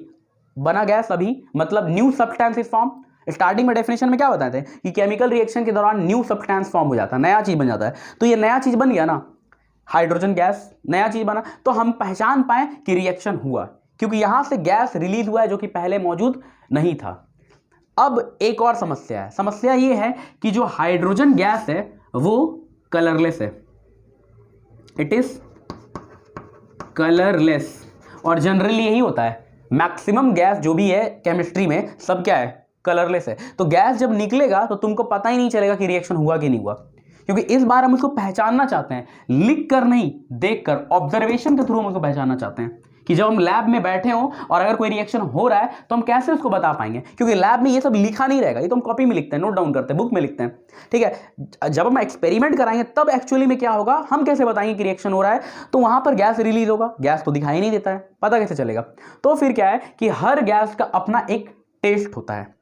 बना गैस अभी, मतलब new substance is form. Starting में डेफिनेशन में क्या बताते हैं कि केमिकल रिएक्शन के दौरान न्यू सब्सटेंस फॉर्म हो जाता है, नया चीज बन जाता है। तो ये नया चीज बन गया ना, हाइड्रोजन गैस नया चीज बना, तो हम पहचान पाए कि रिएक्शन हुआ, क्योंकि यहां से गैस रिलीज हुआ है जो कि पहले मौजूद नहीं था। अब एक और समस्या है, समस्या ये है कि जो हाइड्रोजन गैस है वो कलरलेस है, इट इज कलरलेस। और जनरली यही होता है, मैक्सिमम गैस जो भी है केमिस्ट्री में सब क्या है, कलरलेस है। तो गैस जब निकलेगा तो तुमको पता ही नहीं चलेगा कि रिएक्शन हुआ कि नहीं हुआ, क्योंकि इस बार हम उसको पहचानना चाहते हैं, लिख कर नहीं, देख कर, ऑब्जर्वेशन के थ्रू हम उसको पहचानना चाहते हैं कि जब हम लैब में बैठे हों और अगर कोई रिएक्शन हो रहा है तो हम कैसे उसको बता पाएंगे, क्योंकि लैब में ये सब लिखा नहीं रहेगा, ये तो हम कॉपी में लिखते हैं, नोट डाउन करते हैं, बुक में लिखते हैं, ठीक है। जब हम एक्सपेरिमेंट कराएंगे तब एक्चुअली में क्या होगा, हम कैसे बताएंगे कि रिएक्शन हो रहा है। तो वहां पर गैस रिलीज होगा, गैस तो दिखाई नहीं देता है, पता कैसे चलेगा। तो फिर क्या है कि हर गैस का अपना एक टेस्ट होता है,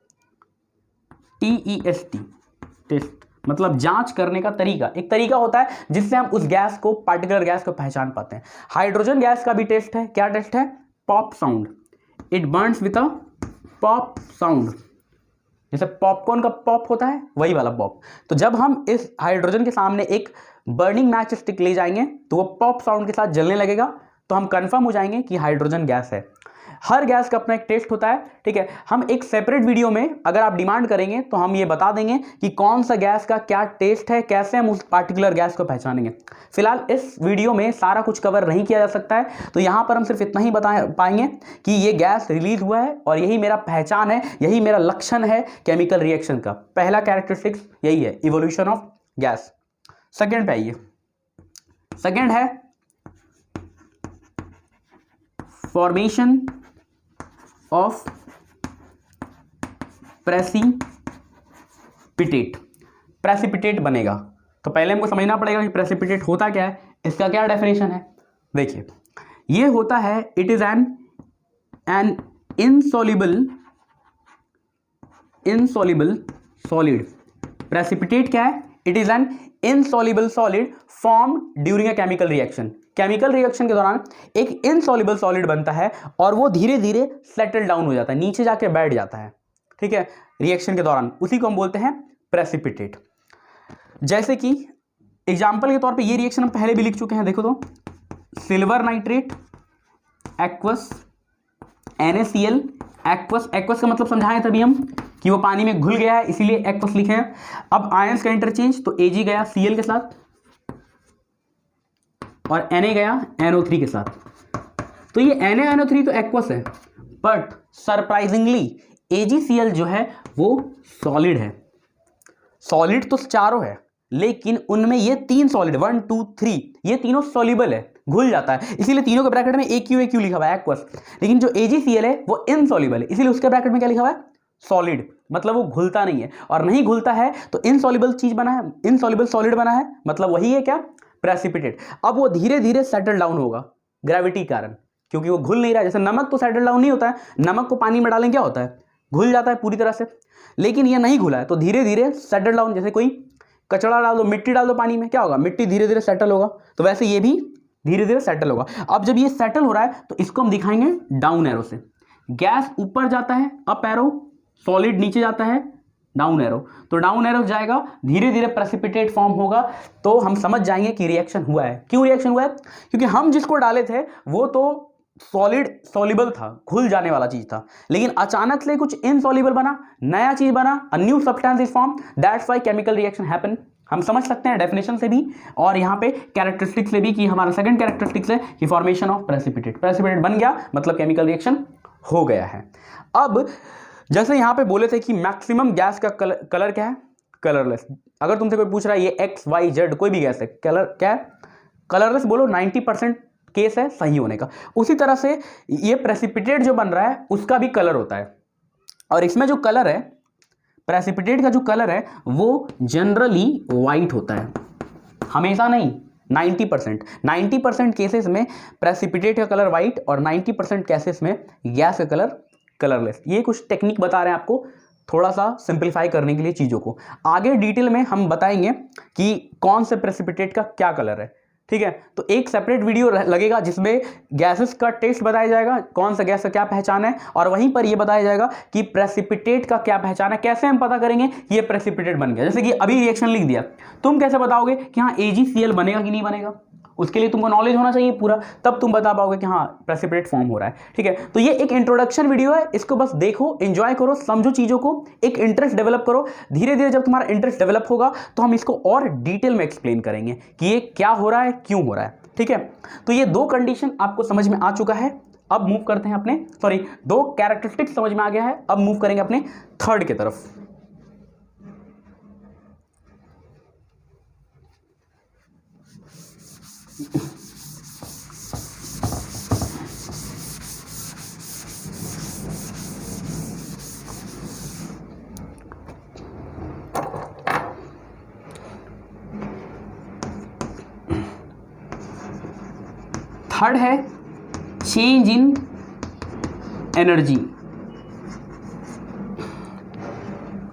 TEST, टेस्ट मतलब जांच करने का तरीका, एक तरीका होता है जिससे हम उस गैस को, पार्टिकुलर गैस को पहचान पाते हैं। हाइड्रोजन गैस का भी टेस्ट है, क्या टेस्ट है, pop sound, it Burns with a pop sound, जैसे पॉपकॉर्न का पॉप होता है वही वाला पॉप। तो जब हम इस हाइड्रोजन के सामने एक बर्निंग मैच स्टिक ले जाएंगे तो वो पॉप साउंड के साथ जलने लगेगा, तो हम कंफर्म हो जाएंगे कि हाइड्रोजन गैस है। हर गैस का अपना एक टेस्ट होता है, ठीक है। हम एक सेपरेट वीडियो में अगर आप डिमांड करेंगे तो हम ये बता देंगे कि कौन सा गैस का क्या टेस्ट है, कैसे हम उस पार्टिकुलर गैस को पहचानेंगे। फिलहाल इस वीडियो में सारा कुछ कवर नहीं किया जा सकता है, तो यहाँ पर हम सिर्फ इतना ही बता पाएंगे कि ये गैस रिलीज हुआ है और यही मेरा पहचान है, यही मेरा लक्षण है केमिकल रिएक्शन का। पहला कैरेक्टरिस्टिक्स यही है, इवोल्यूशन ऑफ गैस। सेकेंड पे आइए, सेकेंड है फॉर्मेशन ऑफ प्रेसिपिटेट। प्रेसिपिटेट बनेगा तो पहले हमको समझना पड़ेगा कि प्रेसिपिटेट होता क्या है, इसका क्या डेफिनेशन है। देखिए ये होता है, it is an insoluble solid. Precipitate क्या है, it is an insoluble solid formed during a chemical reaction. Chemical reaction के दौरान एक इनसॉल्युबल सॉलिड बनता है और वो धीरे धीरे सेटल डाउन हो जाता है, नीचे जाके बैठ जाता है, ठीक है, रिएक्शन के दौरान, उसी को हम बोलते हैं प्रेसिपिटेट। जैसे कि एग्जाम्पल के तौर पे ये रिएक्शन हम पहले भी लिख चुके हैं, देखो तो silver nitrate aqueous NaCl aqueous, aqueous का मतलब समझाएं तभी हम कि वो पानी में घुल गया है इसीलिए एक्वस लिखे हैं। अब आयंस का इंटरचेंज, तो Ag गया Cl के साथ और Na गया NO3 के साथ, तो ये NaNO3 तो एक्वस है, बट सरप्राइजिंगली AgCl जो है वो सॉलिड है। सॉलिड तो चारों है, लेकिन उनमें ये 3 सॉलिड 1 2 3 ये तीनों सॉल्युबल है, घुल जाता है, इसीलिए तीनों के ब्रैकेट में AQ लिखा हुआ है एक्वस। लेकिन जो AgCl है वो इनसॉल्युबल है, इसीलिए उसके ब्रैकेट में क्या लिखा हुआ है सॉलिड, मतलब वो घुलता नहीं है, और नहीं घुलता है तो इनसॉल्युबल चीज बना है, इनसॉल्युबल सॉलिड बना है, मतलब वही है क्या प्रेसिपिटेट। अब वो धीरे धीरे सेटल डाउन होगा ग्रेविटी के कारण, क्योंकि वो घुल नहीं रहा है। जैसे नमक तो सेटल डाउन नहीं होता है, नमक को पानी में डालें क्या होता है घुल जाता है पूरी तरह से, लेकिन ये नहीं घुला है तो धीरे धीरे सेटल डाउन। जैसे कोई कचड़ा डाल दो, मिट्टी डाल दो पानी में, क्या होगा मिट्टी धीरे धीरे सेटल होगा, तो वैसे ये भी धीरे धीरे सेटल होगा। अब जब ये सेटल हो रहा है तो इसको हम दिखाएंगे डाउन एरो से। गैस ऊपर जाता है अप एरो, सॉलिड नीचे जाता है डाउन एरो, तो डाउन एरो जाएगा धीरे धीरे प्रेसिपिटेट फॉर्म होगा, तो हम समझ जाएंगे कि रिएक्शन हुआ है। क्यों रिएक्शन हुआ है? क्योंकि हम जिसको डाले थे वो तो सॉलिड सॉल्युबल था, घुल जाने वाला चीज था, लेकिन अचानक से कुछ इनसॉल्युबल बना, नया चीज बना, a new substance is form, that's why chemical reaction happen. हम समझ सकते हैं डेफिनेशन से भी और यहाँ पे कैरेक्टरिस्टिक से भी कि हमारा सेकंड कैरेक्टरिस्टिक्स है कि फॉर्मेशन ऑफ प्रेसिपिटेट, प्रेसिपिटेट बन गया मतलब केमिकल रिएक्शन हो गया है। अब जैसे यहाँ पे बोले थे कि मैक्सिमम गैस का कलर क्या है कलरलेस। अगर तुमसे कोई पूछ रहा है ये एक्स वाई जेड कोई भी गैस है, कलर क्या है कलरलेस, बोलो 90% केस है सही होने का। उसी तरह से ये प्रेसिपिटेट जो बन रहा है उसका भी कलर होता है, और इसमें जो कलर है प्रेसिपिटेट का जो कलर है वो जनरली वाइट होता है, हमेशा नहीं 90% केसेस में प्रेसिपिटेट का कलर वाइट और 90% केसेस में गैस का कलर कलरलेस। ये कुछ टेक्निक बता रहे हैं आपको थोड़ा सा सिंपलीफाई करने के लिए चीज़ों को। आगे डिटेल में हम बताएंगे कि कौन से प्रेसिपिटेट का क्या कलर है, ठीक है। तो एक सेपरेट वीडियो लगेगा जिसमें गैसेस का टेस्ट बताया जाएगा, कौन सा गैस का क्या पहचान है, और वहीं पर यह बताया जाएगा कि प्रेसिपिटेट का क्या पहचान है, कैसे हम पता करेंगे कि ये प्रेसिपिटेट बन गया। जैसे कि अभी रिएक्शन लिख दिया, तुम कैसे बताओगे कि हाँ AgCl बनेगा कि नहीं बनेगा, उसके लिए तुमको नॉलेज होना चाहिए पूरा, तब तुम बता पाओगे कि हाँ प्रेसिपिटेट फॉर्म हो रहा है, ठीक है। तो ये एक इंट्रोडक्शन वीडियो है, इसको बस देखो, एंजॉय करो, समझो चीज़ों को, एक इंटरेस्ट डेवलप करो। धीरे धीरे जब तुम्हारा इंटरेस्ट डेवलप होगा तो हम इसको और डिटेल में एक्सप्लेन करेंगे कि ये क्या हो रहा है, क्यों हो रहा है, ठीक है। तो ये 2 कंडीशन आपको समझ में आ चुका है। अब मूव करते हैं अपने 2 कैरेक्टरिस्टिक्स समझ में आ गया है, अब मूव करेंगे अपने थर्ड की तरफ। थर्ड है चेंज इन एनर्जी।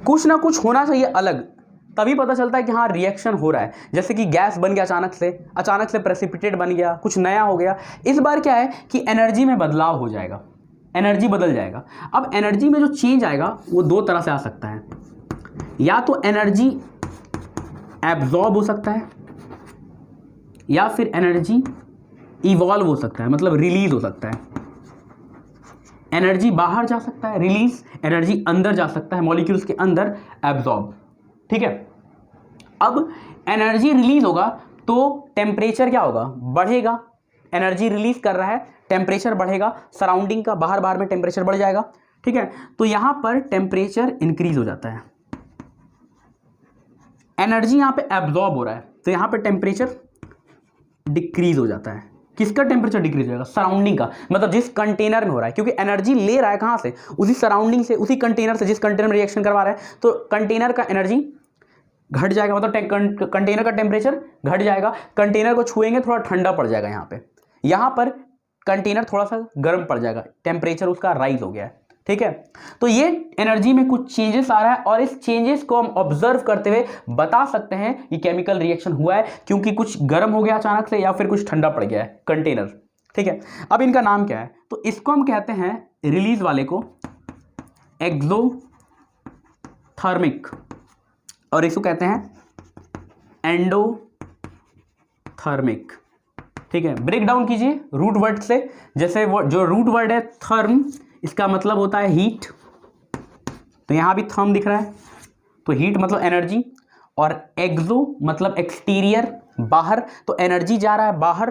कुछ ना कुछ होना चाहिए अलग, तभी पता चलता है कि हाँ रिएक्शन हो रहा है। जैसे कि गैस बन गया अचानक से प्रेसिपिटेट बन गया, कुछ नया हो गया। इस बार क्या है कि एनर्जी में बदलाव हो जाएगा, एनर्जी बदल जाएगा। अब एनर्जी में जो चेंज आएगा वो 2 तरह से आ सकता है, या तो एनर्जी एब्जॉर्ब हो सकता है या फिर एनर्जी इवॉल्व हो सकता है, मतलब रिलीज हो सकता है। एनर्जी बाहर जा सकता है रिलीज, एनर्जी अंदर जा सकता है मॉलिक्यूल्स के अंदर एब्जॉर्ब, ठीक है। अब एनर्जी रिलीज होगा तो टेम्परेचर क्या होगा बढ़ेगा, एनर्जी रिलीज कर रहा है टेम्परेचर बढ़ेगा, सराउंडिंग का बाहर में टेम्परेचर बढ़ जाएगा, ठीक है। तो यहां पर टेम्परेचर इंक्रीज हो जाता है, एनर्जी यहां पे एब्जॉर्ब हो रहा है तो यहां पे टेम्परेचर डिक्रीज हो जाता है। किसका टेम्परेचर डिक्रीज हो जाएगा? सराउंडिंग का, मतलब जिस कंटेनर में हो रहा है, क्योंकि एनर्जी ले रहा है कहां से, उसी सराउंडिंग से, उसी कंटेनर से, जिस कंटेनर में रिएक्शन करवा रहा है, तो कंटेनर का एनर्जी घट जाएगा, मतलब कंटेनर का टेम्परेचर घट जाएगा। कंटेनर को छुएंगे थोड़ा ठंडा पड़ जाएगा, यहाँ पर कंटेनर थोड़ा सा गर्म पड़ जाएगा, टेम्परेचर उसका राइज हो गया है, ठीक है। तो ये एनर्जी में कुछ चेंजेस आ रहा है और इस चेंजेस को हम ऑब्जर्व करते हुए बता सकते हैं कि केमिकल रिएक्शन हुआ है, क्योंकि कुछ गर्म हो गया अचानक से या फिर कुछ ठंडा पड़ गया है कंटेनर, ठीक है। अब इनका नाम क्या है? तो इसको हम कहते हैं रिलीज वाले को एंडोथर्मिक, और इसको कहते हैं एंडोथर्मिक। ठीक है, ब्रेक डाउन कीजिए रूट वर्ड से। जैसे जो रूट वर्ड है थर्म, इसका मतलब होता है हीट, तो यहां भी थर्म दिख रहा है, तो हीट मतलब एनर्जी, और एक्सो मतलब एक्सटीरियर, बाहर, तो एनर्जी जा रहा है बाहर,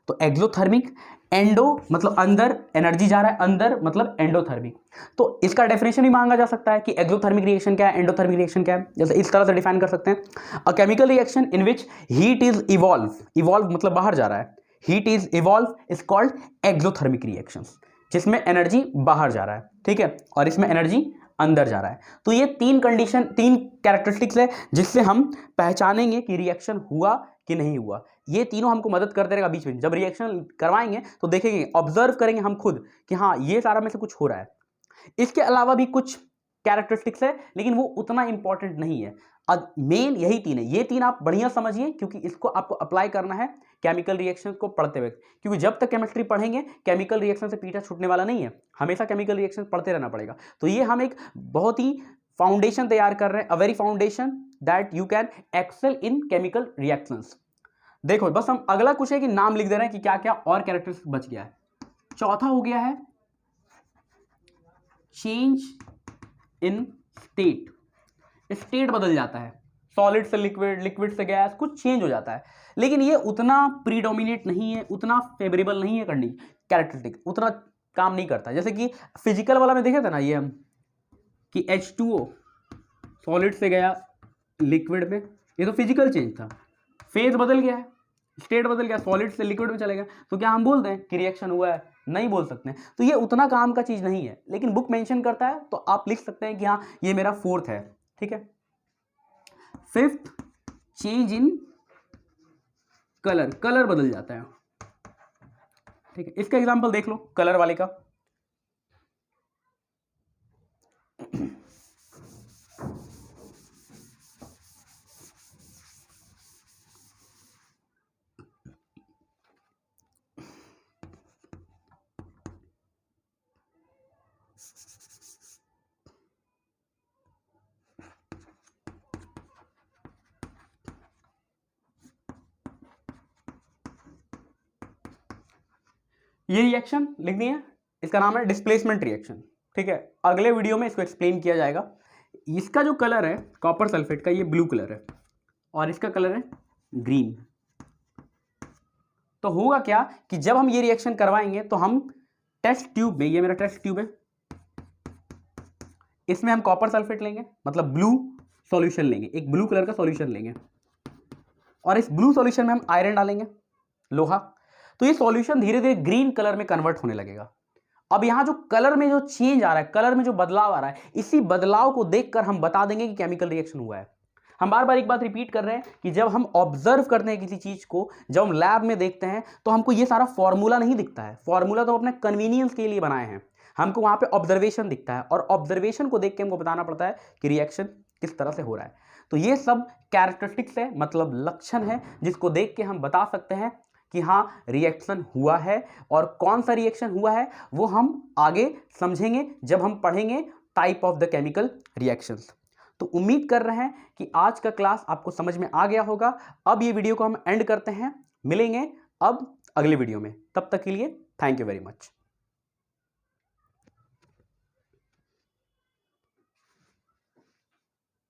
तो एक्सोथर्मिक। एंडो मतलब अंदर, एनर्जी जा रहा है अंदर, मतलब एंडोथर्मिक। तो इसका डेफिनेशन भी मांगा जा सकता है कि एक्सोथर्मिक रिएक्शन क्या है, एंडोथर्मिक रिएक्शन क्या है। जैसे इस तरह से डिफाइन कर सकते हैं, अ chemical reaction in which heat is evolve मतलब बाहर जा रहा है, heat is evolve is called exothermic reaction, जिसमें एनर्जी बाहर जा रहा है। ठीक है, और इसमें एनर्जी अंदर जा रहा है। तो ये तीन कंडीशन, तीन कैरेक्टरिस्टिक्स है जिससे हम पहचानेंगे कि रिएक्शन हुआ कि नहीं हुआ। ये तीनों हमको मदद करते रहेगा बीच में, जब रिएक्शन करवाएंगे तो देखेंगे, ऑब्जर्व करेंगे हम खुद कि हाँ ये सारा में से कुछ हो रहा है। इसके अलावा भी कुछ कैरेक्टरिस्टिक्स है, लेकिन वो उतना इंपॉर्टेंट नहीं है। मेन यही तीन है, ये तीन आप बढ़िया समझिए, क्योंकि इसको आपको अप्लाई करना है केमिकल रिएक्शन को पढ़ते वक्त। क्योंकि जब तक केमिस्ट्री पढ़ेंगे केमिकल रिएक्शन से पीछा छूटने वाला नहीं है, हमेशा केमिकल रिएक्शन पढ़ते रहना पड़ेगा। तो ये हम एक बहुत ही फाउंडेशन तैयार कर रहे हैं, a very foundation that you can excel in chemical reactions. देखो बस हम अगला कुछ है कि नाम लिख दे रहे हैं कि क्या क्या और कैरेक्टरिस्टिक बच गया है। चौथा हो गया है चेंज इन स्टेट। स्टेट बदल जाता है, सॉलिड से लिक्विड, लिक्विड से गैस, कुछ चेंज हो जाता है, लेकिन ये उतना प्रीडोमिनेट नहीं है, उतना फेवरेबल नहीं है कैरेक्टरिस्टिक, उतना काम नहीं करता। जैसे कि फिजिकल वाला में देखे थे ना ये हम कि H2O सॉलिड से गया लिक्विड में, ये तो फिजिकल चेंज था, फेज बदल गया है, स्टेट बदल गया, सॉलिड से लिक्विड में चले गया, तो क्या हम बोल दें कि रिएक्शन हुआ है? नहीं बोल सकते हैं। तो ये उतना काम का चीज नहीं है, लेकिन बुक मेंशन करता है तो आप लिख सकते हैं कि हाँ ये मेरा फोर्थ है। ठीक है, fifth change in colour, colour बदल जाता है। ठीक है, इसका एग्जांपल देख लो कलर वाले का। ये रिएक्शन लिख दिए, इसका नाम है डिस्प्लेसमेंट रिएक्शन। ठीक है, अगले वीडियो में इसको एक्सप्लेन किया जाएगा। इसका जो कलर है कॉपर सल्फेट का, ये ब्लू कलर है और इसका कलर है ग्रीन। तो होगा क्या कि जब हम ये रिएक्शन करवाएंगे तो हम टेस्ट ट्यूब में, ये मेरा टेस्ट ट्यूब है, इसमें हम कॉपर सल्फेट लेंगे, मतलब ब्लू सॉल्यूशन लेंगे, एक ब्लू कलर का सॉल्यूशन लेंगे, और इस ब्लू सॉल्यूशन में हम आयरन डालेंगे, लोहा। तो ये सॉल्यूशन धीरे धीरे ग्रीन कलर में कन्वर्ट होने लगेगा। अब यहां जो कलर में जो चेंज आ रहा है, कलर में जो बदलाव आ रहा है, इसी बदलाव को देखकर हम बता देंगे कि केमिकल रिएक्शन हुआ है। हम बार बार एक बात रिपीट कर रहे हैं कि जब हम ऑब्जर्व करते हैं किसी चीज को, जब हम लैब में देखते हैं, तो हमको ये सारा फॉर्मूला नहीं दिखता है। फॉर्मूला तो अपने कन्वीनियंस के लिए बनाए हैं, हमको वहां पे ऑब्जर्वेशन दिखता है, और ऑब्जर्वेशन को देख के हमको बताना पड़ता है कि रिएक्शन किस तरह से हो रहा है। तो ये सब कैरेक्टरिस्टिक्स है, मतलब लक्षण है, जिसको देख के हम बता सकते हैं कि हाँ रिएक्शन हुआ है। और कौन सा रिएक्शन हुआ है वो हम आगे समझेंगे जब हम पढ़ेंगे type of the chemical reactions. तो उम्मीद कर रहे हैं कि आज का क्लास आपको समझ में आ गया होगा। अब ये वीडियो को हम एंड करते हैं, मिलेंगे अब अगले वीडियो में, तब तक के लिए थैंक यू वेरी मच।